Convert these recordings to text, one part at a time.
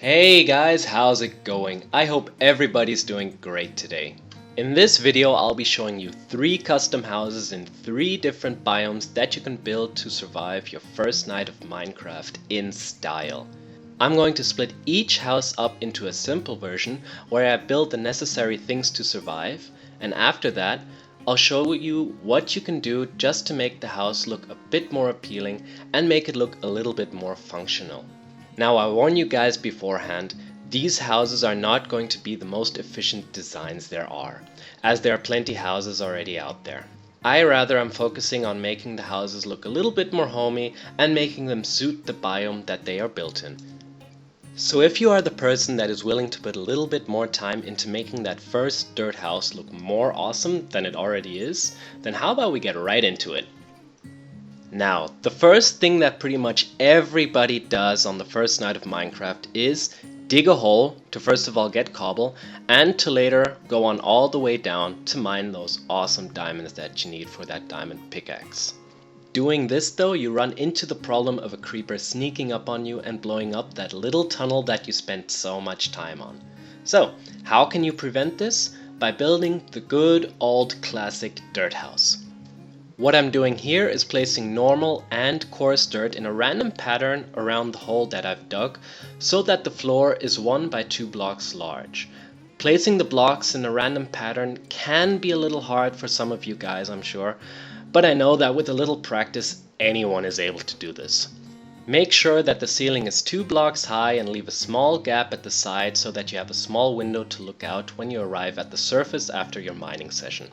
Hey guys, how's it going? I hope everybody's doing great today. In this video I'll be showing you 3 custom houses in 3 different biomes that you can build to survive your first night of Minecraft in style. I'm going to split each house up into a simple version where I build the necessary things to survive, and after that I'll show you what you can do just to make the house look a bit more appealing and make it look a little bit more functional. Now I warn you guys beforehand, these houses are not going to be the most efficient designs there are, as there are plenty houses already out there. I rather am focusing on making the houses look a little bit more homey and making them suit the biome that they are built in. So if you are the person that is willing to put a little bit more time into making that first dirt house look more awesome than it already is, then how about we get right into it? Now, the first thing that pretty much everybody does on the first night of Minecraft is dig a hole to first of all get cobble and to later go on all the way down to mine those awesome diamonds that you need for that diamond pickaxe. Doing this though, you run into the problem of a creeper sneaking up on you and blowing up that little tunnel that you spent so much time on. So, how can you prevent this? By building the good old classic dirt house. What I'm doing here is placing normal and coarse dirt in a random pattern around the hole that I've dug so that the floor is 1 by 2 blocks large. Placing the blocks in a random pattern can be a little hard for some of you guys, I'm sure, but I know that with a little practice anyone is able to do this. Make sure that the ceiling is 2 blocks high and leave a small gap at the side so that you have a small window to look out when you arrive at the surface after your mining session.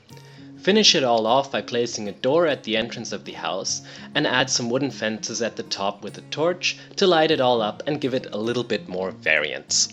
Finish it all off by placing a door at the entrance of the house and add some wooden fences at the top with a torch to light it all up and give it a little bit more variance.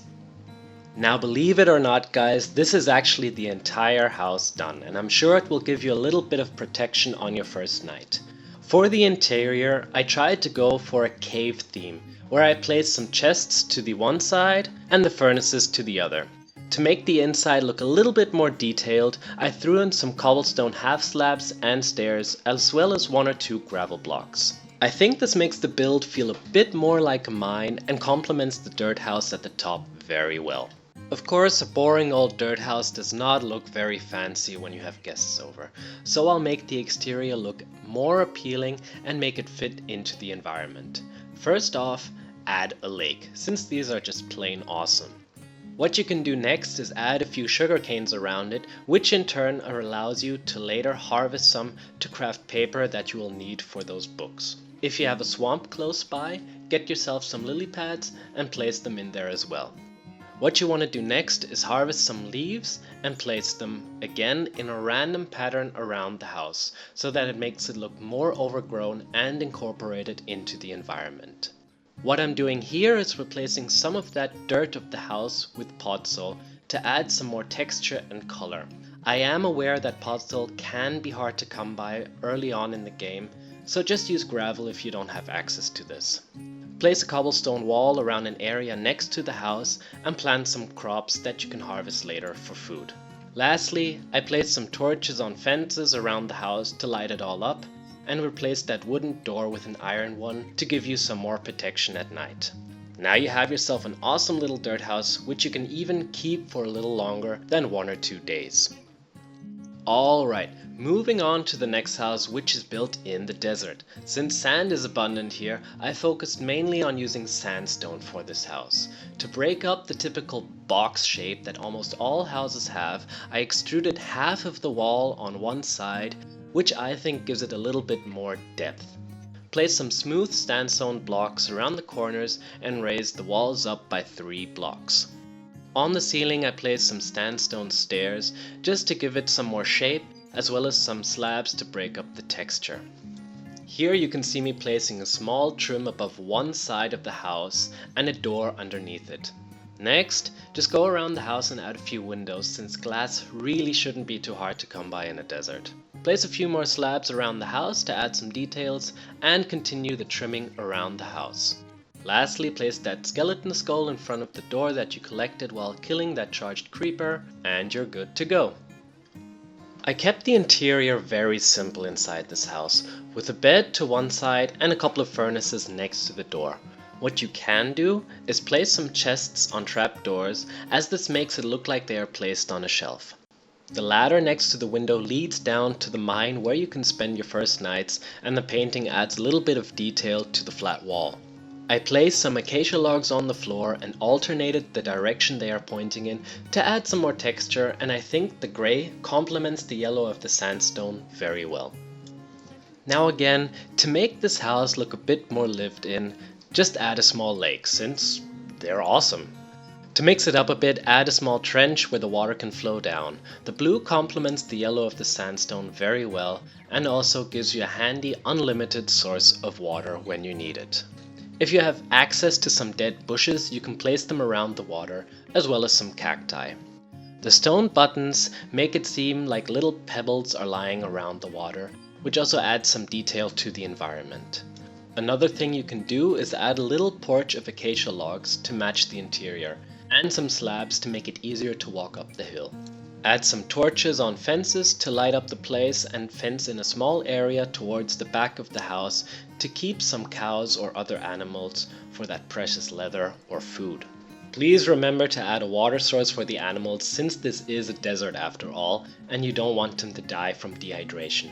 Now believe it or not guys, this is actually the entire house done, and I'm sure it will give you a little bit of protection on your first night. For the interior I tried to go for a cave theme where I placed some chests to the one side and the furnaces to the other. To make the inside look a little bit more detailed, I threw in some cobblestone half slabs and stairs as well as 1 or 2 gravel blocks. I think this makes the build feel a bit more like a mine and complements the dirt house at the top very well. Of course, a boring old dirt house does not look very fancy when you have guests over, so I'll make the exterior look more appealing and make it fit into the environment. First off, add a lake, since these are just plain awesome. What you can do next is add a few sugar canes around it, which in turn allows you to later harvest some to craft paper that you will need for those books. If you have a swamp close by, get yourself some lily pads and place them in there as well. What you want to do next is harvest some leaves and place them again in a random pattern around the house so that it makes it look more overgrown and incorporated into the environment. What I'm doing here is replacing some of that dirt of the house with podzol to add some more texture and color. I am aware that podzol can be hard to come by early on in the game, so just use gravel if you don't have access to this. Place a cobblestone wall around an area next to the house and plant some crops that you can harvest later for food. Lastly, I placed some torches on fences around the house to light it all up, and replaced that wooden door with an iron one to give you some more protection at night. Now you have yourself an awesome little dirt house which you can even keep for a little longer than 1 or 2 days. Alright, moving on to the next house, which is built in the desert. Since sand is abundant here, I focused mainly on using sandstone for this house. To break up the typical box shape that almost all houses have, I extruded half of the wall on one side, which I think gives it a little bit more depth. Place some smooth sandstone blocks around the corners and raise the walls up by 3 blocks. On the ceiling I placed some sandstone stairs just to give it some more shape, as well as some slabs to break up the texture. Here you can see me placing a small trim above one side of the house and a door underneath it. Next, just go around the house and add a few windows, since glass really shouldn't be too hard to come by in a desert. Place a few more slabs around the house to add some details and continue the trimming around the house. Lastly, place that skeleton skull in front of the door that you collected while killing that charged creeper, and you're good to go. I kept the interior very simple inside this house, with a bed to one side and a couple of furnaces next to the door. What you can do is place some chests on trapdoors, as this makes it look like they are placed on a shelf. The ladder next to the window leads down to the mine where you can spend your first nights, and the painting adds a little bit of detail to the flat wall. I placed some acacia logs on the floor and alternated the direction they are pointing in to add some more texture, and I think the grey complements the yellow of the sandstone very well. Now again, to make this house look a bit more lived in, just add a small lake, since they're awesome. To mix it up a bit, add a small trench where the water can flow down. The blue complements the yellow of the sandstone very well and also gives you a handy unlimited source of water when you need it. If you have access to some dead bushes, you can place them around the water, as well as some cacti. The stone buttons make it seem like little pebbles are lying around the water, which also adds some detail to the environment. Another thing you can do is add a little porch of acacia logs to match the interior, and some slabs to make it easier to walk up the hill. Add some torches on fences to light up the place and fence in a small area towards the back of the house to keep some cows or other animals for that precious leather or food. Please remember to add a water source for the animals, since this is a desert after all and you don't want them to die from dehydration.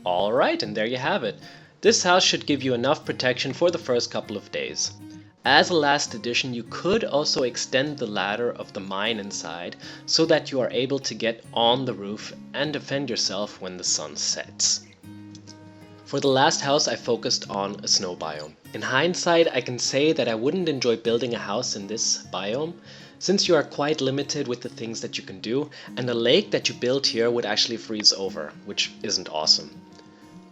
Alright, and there you have it. This house should give you enough protection for the first couple of days. As a last addition, you could also extend the ladder of the mine inside so that you are able to get on the roof and defend yourself when the sun sets. For the last house, I focused on a snow biome. In hindsight, I can say that I wouldn't enjoy building a house in this biome, since you are quite limited with the things that you can do, and the lake that you build here would actually freeze over, which isn't awesome.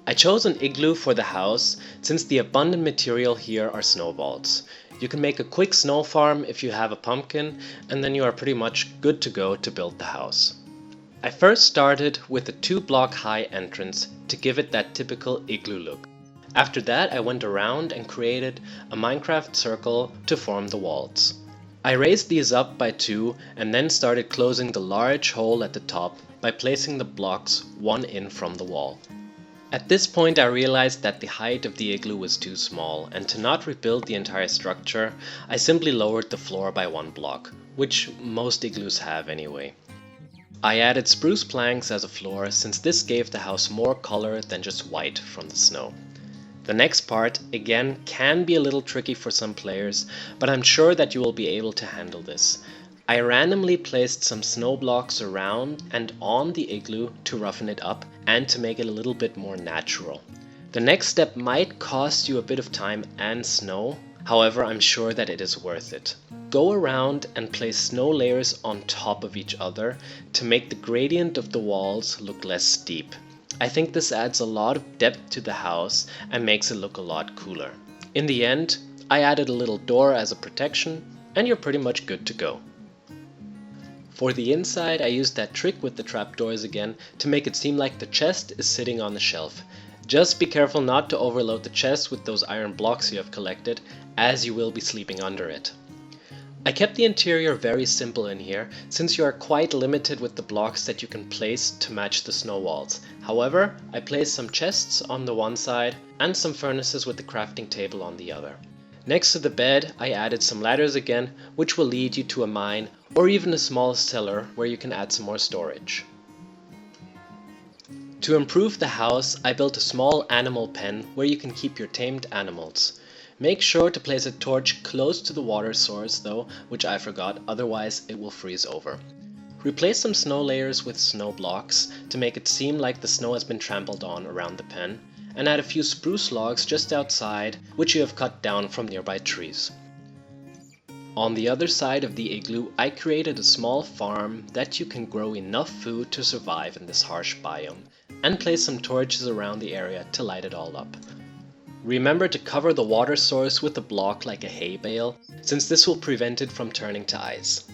I chose an igloo for the house, since the abundant material here are snowballs. You can make a quick snow farm if you have a pumpkin, and then you are pretty much good to go to build the house. I first started with a 2-block high entrance to give it that typical igloo look. After that, I went around and created a Minecraft circle to form the walls. I raised these up by 2 and then started closing the large hole at the top by placing the blocks one in from the wall. At this point I realized that the height of the igloo was too small, and to not rebuild the entire structure, I simply lowered the floor by 1 block, which most igloos have anyway. I added spruce planks as a floor, since this gave the house more color than just white from the snow. The next part, again, can be a little tricky for some players, but I'm sure that you will be able to handle this. I randomly placed some snow blocks around and on the igloo to roughen it up and to make it a little bit more natural. The next step might cost you a bit of time and snow, however I'm sure that it is worth it. Go around and place snow layers on top of each other to make the gradient of the walls look less steep. I think this adds a lot of depth to the house and makes it look a lot cooler. In the end, I added a little door as a protection, and you're pretty much good to go. For the inside, I used that trick with the trapdoors again to make it seem like the chest is sitting on the shelf. Just be careful not to overload the chest with those iron blocks you have collected, as you will be sleeping under it. I kept the interior very simple in here, since you are quite limited with the blocks that you can place to match the snow walls. However, I placed some chests on the one side and some furnaces with the crafting table on the other. Next to the bed, I added some ladders again, which will lead you to a mine or even a small cellar where you can add some more storage. To improve the house, I built a small animal pen where you can keep your tamed animals. Make sure to place a torch close to the water source though, which I forgot, otherwise it will freeze over. Replace some snow layers with snow blocks to make it seem like the snow has been trampled on around the pen, and add a few spruce logs just outside, which you have cut down from nearby trees. On the other side of the igloo, I created a small farm that you can grow enough food to survive in this harsh biome, and place some torches around the area to light it all up. Remember to cover the water source with a block like a hay bale, since this will prevent it from turning to ice.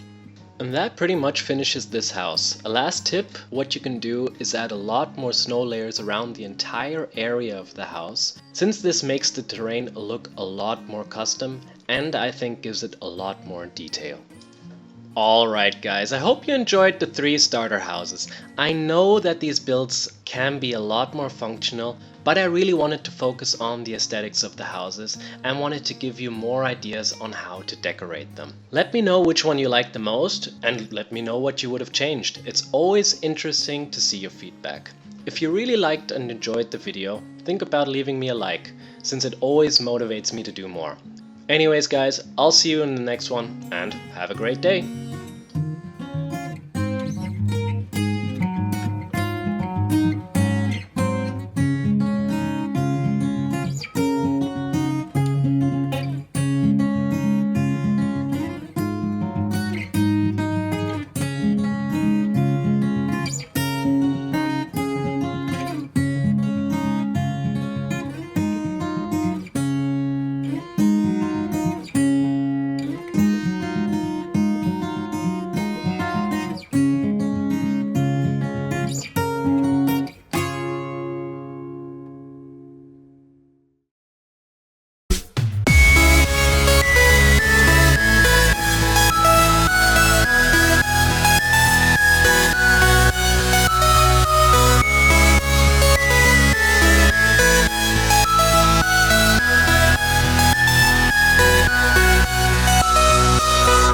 And that pretty much finishes this house. A last tip, what you can do is add a lot more snow layers around the entire area of the house, since this makes the terrain look a lot more custom and I think gives it a lot more detail. Alright guys, I hope you enjoyed the 3 starter houses. I know that these builds can be a lot more functional, but I really wanted to focus on the aesthetics of the houses and wanted to give you more ideas on how to decorate them. Let me know which one you liked the most and let me know what you would have changed. It's always interesting to see your feedback. If you really liked and enjoyed the video, think about leaving me a like, since it always motivates me to do more. Anyways guys, I'll see you in the next one and have a great day!